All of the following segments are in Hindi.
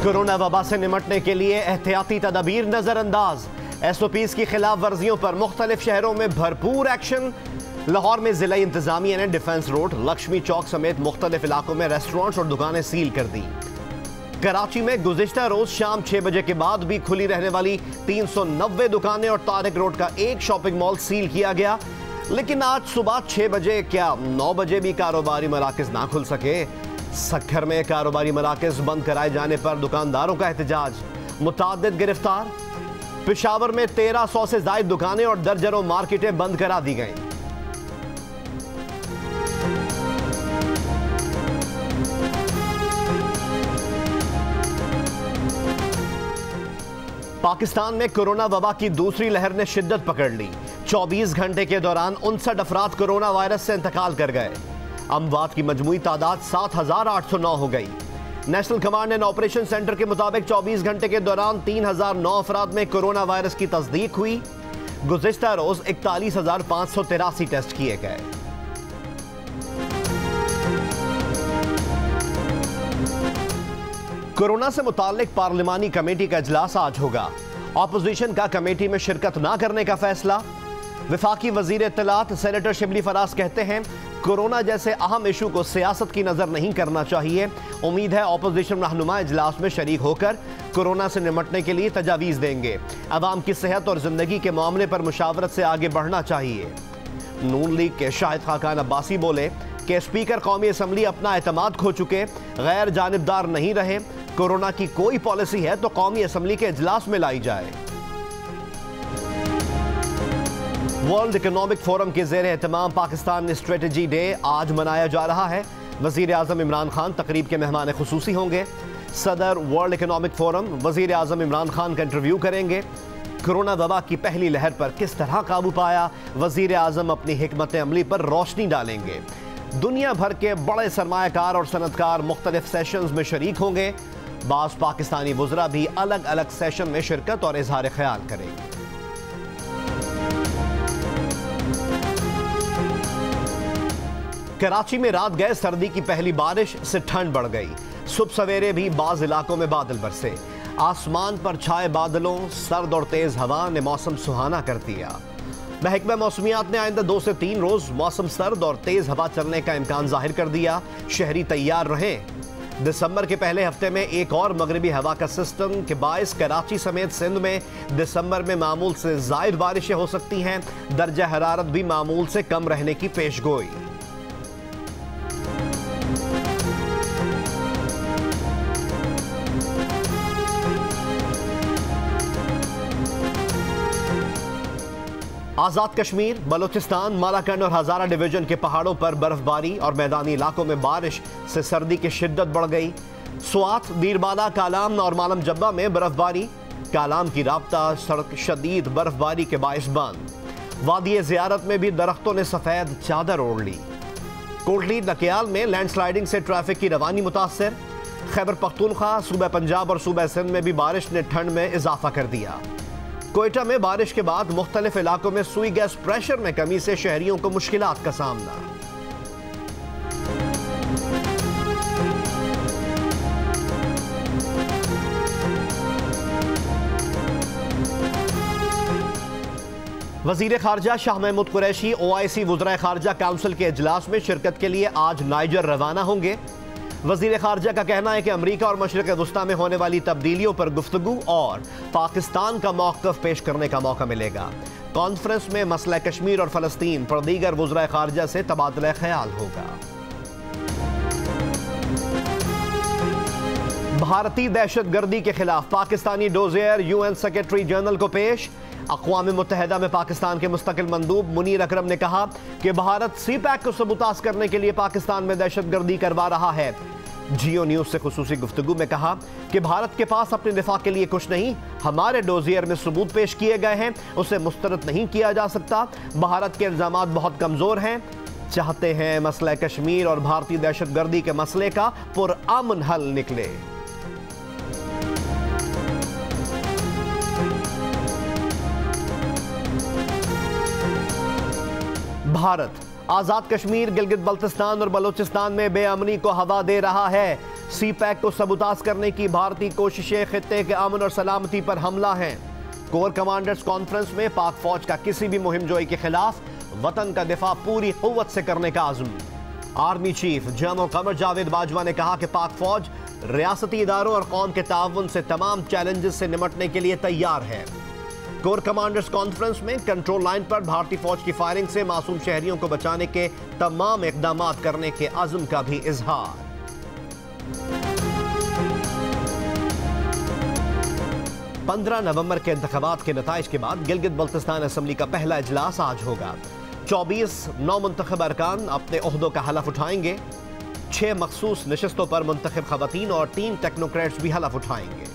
कोरोना वबा से निमटने के लिए एहतियाती तदबीर नजरअंदाज। SOPs की खिलाफ वर्जियों पर मुख्तलिफ शहरों में भरपूर एक्शन। लाहौर में जिला इंतजामिया ने डिफेंस रोड, लक्ष्मी चौक समेत मुख्तलिफ इलाकों में रेस्टोरेंट्स और दुकानें सील कर दी। कराची में गुज़िश्ता रोज शाम 6 बजे के बाद भी खुली रहने वाली 390 दुकानें और तारिक रोड का एक शॉपिंग मॉल सील किया गया। लेकिन आज सुबह 6 बजे क्या 9 बजे भी कारोबारी मराकज ना खुल सके। सक्खर में कारोबारी मराकज बंद कराए जाने पर दुकानदारों का एहतजाज, मुताद्दिद गिरफ्तार। पेशावर में 1300 से ज्यादा दुकानें और दर्जनों मार्केटें बंद करा दी गईं। पाकिस्तान में कोरोना वबा की दूसरी लहर ने शिद्दत पकड़ ली। 24 घंटे के दौरान 59 अफराद कोरोना वायरस से इंतकाल कर गए। अमवात की मजमूई तादाद 7,809 हो गई। National command and operation centre के मुताबिक 24 घंटे के दौरान 3,009 अफराद में कोरोना वायरस की तस्दीक हुई। गुज़िश्ता रोज 41,583 टेस्ट किए गए। कोरोना से मुताल्लिक पार्लिमानी कमेटी का इजलास आज होगा। ऑपोजिशन का कमेटी में शिरकत न करने का फैसला। वफाकी वजीर इत्तलात सेनेटर शिबली फराज कहते हैं कोरोना जैसे अहम इशू को सियासत की नजर नहीं करना चाहिए। उम्मीद है ऑपोजिशन रहनुमा इजलास में शरीक होकर कोरोना से निमटने के लिए तजावीज़ देंगे। अवाम की सेहत और जिंदगी के मामले पर मुशावरत से आगे बढ़ना चाहिए। नून लीग के शाहिद खाकान अब्बासी बोले कि स्पीकर कौमी असम्बली अपना एतमाद खो चुके, गैर जानिबदार नहीं रहे। कोरोना की कोई पॉलिसी है तो कौमी असम्बली के इजलास में लाई जाए। वर्ल्ड इकोनॉमिक फोरम के ज़ेर एहतमाम पाकिस्तान स्ट्रेटजी डे आज मनाया जा रहा है। वज़ीर आज़म इमरान खान तकरीब के मेहमान खुसूसी होंगे। सदर वर्ल्ड इकोनॉमिक फोरम वज़ीर आज़म इमरान खान का इंटरव्यू करेंगे। कोरोना वबा की पहली लहर पर किस तरह काबू पाया, वज़ीर आज़म अपनी हिकमत अमली पर रोशनी डालेंगे। दुनिया भर के बड़े सरमायाकार और सनतकार मुख्तलिफ सेशंस में शरीक होंगे। बाज़ पाकिस्तानी वुज़रा भी अलग अलग सेशन में शिरकत और इजहार ख्याल करेंगे। कराची में रात गए सर्दी की पहली बारिश से ठंड बढ़ गई। सुबह सवेरे भी बाज़ इलाकों में बादल बरसे। आसमान पर छाए बादलों, सर्द और तेज हवा ने मौसम सुहाना कर दिया। महकमा मौसमियात ने आइंदा 2 से 3 रोज मौसम सर्द और तेज हवा चलने का इम्कान जाहिर कर दिया। शहरी तैयार रहें। दिसंबर के पहले हफ्ते में एक और मगरबी हवा का सिस्टम के बायस कराची समेत सिंध में दिसंबर में मामूल से ज़ायद बारिशें हो सकती हैं। दर्जा हरारत भी मामूल से कम रहने की पेशगोई। आज़ाद कश्मीर, बलूचिस्तान, मालाकंड और हज़ारा डिवीजन के पहाड़ों पर बर्फबारी और मैदानी इलाकों में बारिश से सर्दी की शिद्दत बढ़ गई। स्वात, दीरबाला, कालाम और मालम जब्बा में बर्फबारी। कालाम की राब्ता सड़क शदीद बर्फबारी के बायस बंद। वादी ज़ियारत में भी दरख्तों ने सफ़ेद चादर ओढ़ ली। कोटली नकियाल में लैंडस्लाइडिंग से ट्रैफिक की रवानी मुतासर। खैबर पख्तूनख्वा, सूबा पंजाब और सूबा सिंध में भी बारिश ने ठंड में इजाफा कर दिया। कोयटा में बारिश के बाद मुख्तलिफ इलाकों में सुई गैस प्रेशर में कमी से शहरियों को मुश्किलात का सामना। वजीर खारजा शाह महमूद कुरैशी OIC वुज़राए खारजा काउंसिल के इजलास में शिरकत के लिए आज नाइजर रवाना होंगे। वज़ीर खारजा का कहना है कि अमरीका और मशरिक़ वुस्ता में होने वाली तब्दीलियों पर गुफ्तगू और पाकिस्तान का मौक़िफ़ पेश करने का मौका मिलेगा। कॉन्फ्रेंस में मसला कश्मीर और फ़लस्तीन पर दीगर वुज़राए खारजा से तबादला ख्याल होगा। भारतीय दहशतगर्दी के खिलाफ Pakistani dossier UN secretary general को पेश। अक़वाम मुत्तहिदा में पाकिस्तान के मुस्तकिल मंदूब मुनीर अकरम ने कहा कि भारत CPAC को सबूताज करने के लिए पाकिस्तान में दहशतगर्दी करवा रहा है। जियो न्यूज़ से खुसूसी गुफ्तगू में कहा कि भारत के पास अपने दिफा के लिए कुछ नहीं, हमारे डोजियर में सबूत पेश किए गए हैं, उसे मुस्तरद नहीं किया जा सकता। भारत के इल्ज़ामात बहुत कमज़ोर हैं। चाहते हैं मसला कश्मीर और भारतीय दहशतगर्दी के मसले का पुरअमन हल निकले। भारत आज़ाद कश्मीर गिलगित बल्तिस्तान और बलूचिस्तान में बेअमनी को हवा दे रहा है। सी पैक को सबूताज करने की भारतीय कोशिशें खित्ते के अमन और सलामती पर हमला हैं। कोर कमांडर्स कॉन्फ्रेंस में पाक फौज का किसी भी मुहिमजोई के खिलाफ वतन का दिफा पूरी कुव्वत से करने का आज़म। Army chief general Qamar Javed Bajwa ने कहा कि पाक फौज रियासती इदारों और कौम के ताउन से तमाम चैलेंजेस से निपटने के लिए तैयार है। कोर कमांडर्स कॉन्फ्रेंस में कंट्रोल लाइन पर भारतीय फौज की फायरिंग से मासूम शहरियों को बचाने के तमाम इकदाम करने के अज़्म का भी इजहार। नवंबर के इंतखाबात के नताइज के बाद गिलगित बल्तिस्तान असेंबली का पहला इजलास आज होगा। 24 नौमुंतखब अरकान अपने ओहदों का हलफ उठाएंगे। 6 मखसूस नशिस्तों पर मुंतखब खवातीन और 3 टेक्नोक्रेट्स भी हलफ उठाएंगे।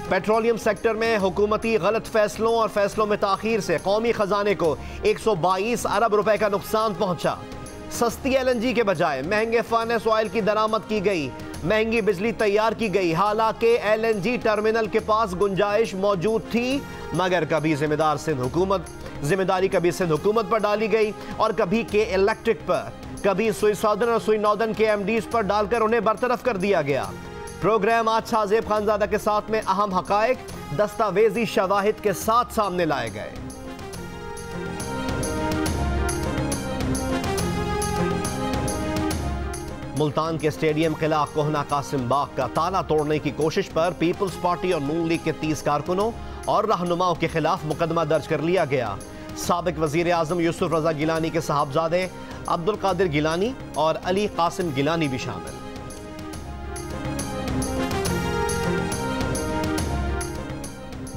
पेट्रोलियम सेक्टर में हुकूमती गलत फैसलों और फैसलों में ताखीर से कौमी खजाने को 122 अरब रुपए का नुकसान पहुंचा। सस्ती LNG के बजाय महंगे फर्नेस ऑयल की दरामद की गई। महंगी बिजली तैयार की गई। हालांकि LNG टर्मिनल के पास गुंजाइश मौजूद थी, मगर कभी जिम्मेदारी कभी सिंध हुकूमत पर डाली गई और कभी के इलेक्ट्रिक पर, कभी सुई सौदन और सुई नौदन के MDs पर डालकर उन्हें बरतरफ कर दिया गया। प्रोग्राम आज शाहजेब खानजादा के साथ में अहम हकायक दस्तावेजी शवाहिद के साथ सामने लाए गए। मुल्तान के स्टेडियम किला कोहना कासिम बाग का ताला तोड़ने की कोशिश पर पीपल्स पार्टी और नून लीग के 30 कारकुनों और रहनुमाओं के खिलाफ मुकदमा दर्ज कर लिया गया। साबिक वजीर आजम यूसुफ रजा गिलानी के साहबजादे अब्दुल कादिर गिलानी और अली कासिम गिलानी भी शामिल।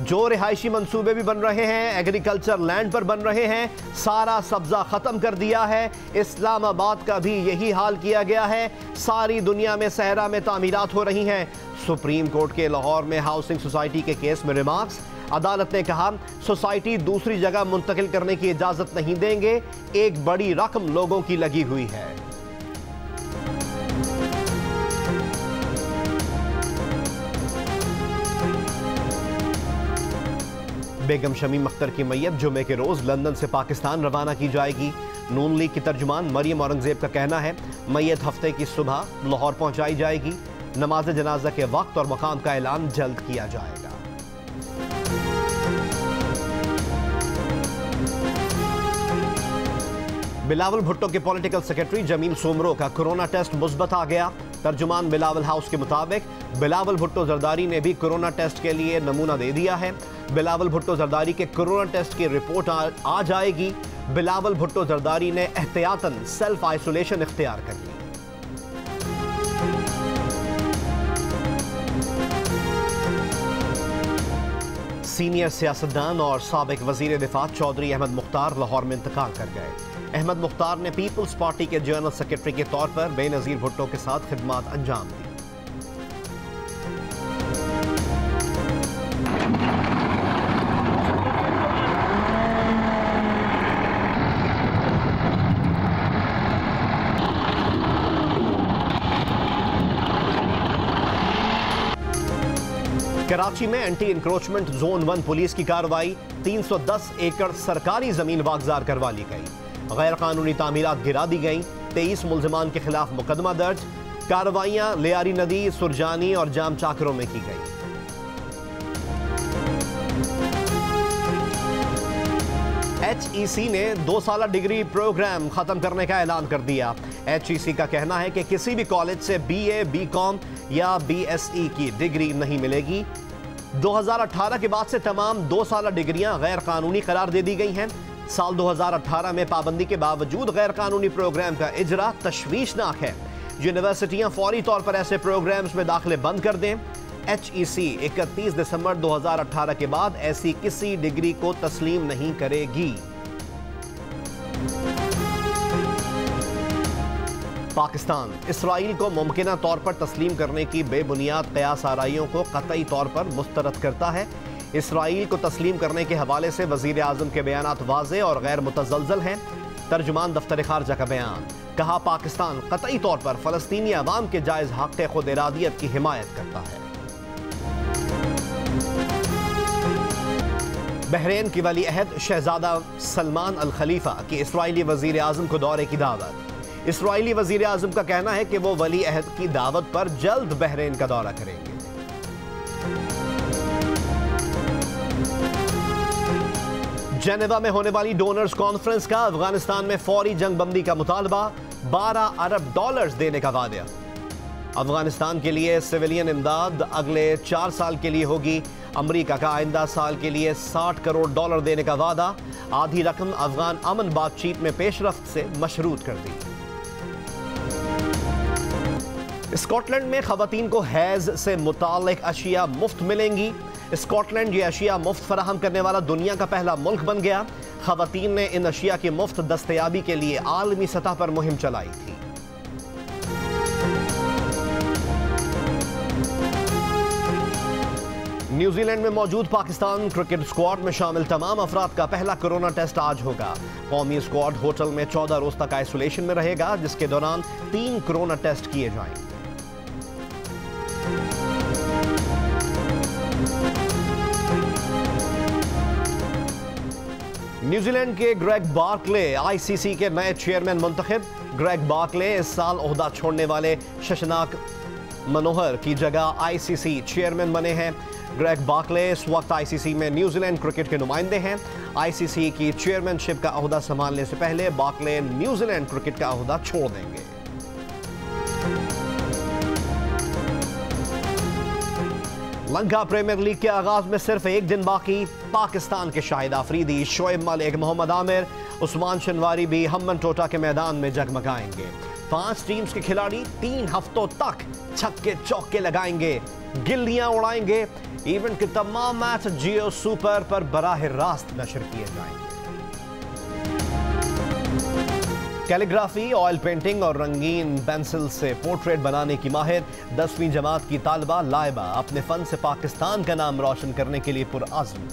जो रिहायशी मंसूबे भी बन रहे हैं, एग्रीकल्चर लैंड पर बन रहे हैं, सारा सब्जा खत्म कर दिया है। इस्लामाबाद का भी यही हाल किया गया है। सारी दुनिया में सहरा में तामीरात हो रही हैं। सुप्रीम कोर्ट के लाहौर में हाउसिंग सोसाइटी के केस में रिमार्क्स। अदालत ने कहा सोसाइटी दूसरी जगह मुंतकिल करने की इजाजत नहीं देंगे। एक बड़ी रकम लोगों की लगी हुई है। बेगम शमीम अख्तर की मैयत जुमे के रोज लंदन से पाकिस्तान रवाना की जाएगी। नून लीग की तर्जुमान मरियम औरंगजेब का कहना है मैयत हफ्ते की सुबह लाहौर पहुंचाई जाएगी। नमाज जनाजा के वक्त और मकाम का ऐलान जल्द किया जाएगा। बिलावल भुट्टो के पॉलिटिकल सेक्रेटरी जमील सोमरो का कोरोना टेस्ट मुस्बत आ गया। तर्जुमान बिलावल हाउस के मुताबिक बिलावल भुट्टो जरदारी ने भी कोरोना टेस्ट के लिए नमूना दे दिया है। बिलावल भुट्टो जरदारी के कोरोना टेस्ट की रिपोर्ट आ जाएगी। बिलावल भुट्टो जरदारी ने एहतियातन सेल्फ आइसोलेशन इख्तियार कर ली। सीनियर सियासतदान और साबिक वजीर दिफा चौधरी अहमद मुख्तार लाहौर में इंतकाल कर गए। अहमद मुख्तार ने पीपल्स पार्टी के जनरल सेक्रेटरी के तौर पर बेनजीर भुट्टो के साथ खिदमत अंजाम दी। कराची में एंटी इंक्रोचमेंट जोन 1 पुलिस की कार्रवाई। 310 एकड़ सरकारी जमीन वागजार करवा ली गई। गैर कानूनी तामीरात गिरा दी गई। 23 मुल्जिमान के खिलाफ मुकदमा दर्ज। कार्रवाइयां लियारी नदी, सुरजानी और जाम चाकरों में की गई। HEC ने 2 साला डिग्री प्रोग्राम खत्म करने का ऐलान कर दिया। HEC का कहना है कि किसी भी कॉलेज से BA, BCom या BSE की डिग्री नहीं मिलेगी। 2018 के बाद से तमाम 2 साला डिग्रियां गैर कानूनी करार दे दी गई हैं। साल 2018 में पाबंदी के बावजूद गैर कानूनी प्रोग्राम का इजरा तशवीशनाक है। यूनिवर्सिटियां फौरी तौर पर ऐसे प्रोग्राम्स में दाखिले बंद कर दें। HEC 31 दिसंबर 2018 के बाद ऐसी किसी डिग्री को तस्लीम नहीं करेगी। पाकिस्तान इसराइल को मुमकिना तौर पर तस्लीम करने की बेबुनियाद कयास आराइयों को कतई तौर पर मुस्तरद करता है। इसराइल को तस्लीम करने के हवाले से वजीर आजम के बयानात वाज़े और गैर मुतज़लज़ल हैं। तर्जुमान दफ्तर खारजा का बयान। कहा पाकिस्तान कतई तौर पर फ़लस्तीनी अवाम के जायज़ हक़ खुद इरादियत की हिमायत करता है। बहरीन की वली अहद शहजादा सलमान अल खलीफा की इसराइली वजीर आजम को दौरे की दावत। इसराइली वजीर आजम का कहना है कि वो वली अहद की दावत पर जल्द बहरीन का दौरा करेंगे। जेनेवा में होने वाली डोनर्स कॉन्फ्रेंस का अफगानिस्तान में फौरी जंगबंदी का मुतालबा, $12 अरब देने का वादा। अफगानिस्तान के लिए सिविलियन इमदाद अगले 4 साल के लिए होगी। अमरीका का आइंदा साल के लिए $60 करोड़ देने का वादा। आधी रकम अफगान अमन बातचीत में पेशरफ्त से मशरूत कर दी। स्कॉटलैंड में खवातीन को हैज से मुताल्लिक अशिया मुफ्त मिलेंगी। स्कॉटलैंड ये अशिया मुफ्त फराहम करने वाला दुनिया का पहला मुल्क बन गया। खवातीन ने इन अशिया की मुफ्त दस्तयाबी के लिए आलमी सतह पर मुहिम चलाई थी। न्यूजीलैंड में मौजूद पाकिस्तान क्रिकेट स्क्वाड में शामिल तमाम अफराद का पहला कोरोना टेस्ट आज होगा। कौमी स्क्वाड होटल में 14 रोज तक आइसोलेशन में रहेगा, जिसके दौरान 3 कोरोना टेस्ट किए जाएंगे। न्यूजीलैंड के ग्रेग बार्कले आईसीसी के नए चेयरमैन मुंतखब। ग्रेग बार्कले इस साल ओहदा छोड़ने वाले शशनाक मनोहर की जगह आईसीसी चेयरमैन बने हैं। ग्रेग बार्कले इस वक्त आईसीसी में न्यूजीलैंड क्रिकेट के नुमाइंदे हैं। आईसीसी की चेयरमैनशिप का ओहदा संभालने से पहले बार्कले न्यूजीलैंड क्रिकेट का ओहदा छोड़ देंगे। लंका प्रीमियर लीग के आगाज में सिर्फ एक दिन बाकी। पाकिस्तान के शाहिद आफरीदी, शोएब मलिक, मोहम्मद आमिर, उस्मान शनवारी भी हम्मन टोटा के मैदान में जगमगाएंगे। 5 टीम्स के खिलाड़ी 3 हफ्तों तक छक्के चौके लगाएंगे, गिल्लियां उड़ाएंगे। इवेंट के तमाम मैच जियो सुपर पर बराह रास्त नशर किए जाएंगे। कैलीग्राफी, ऑयल पेंटिंग और रंगीन पेंसिल से पोर्ट्रेट बनाने की माहिर 10वीं जमात की तालिबा लाइबा अपने फन से पाकिस्तान का नाम रोशन करने के लिए पुरअज़्म।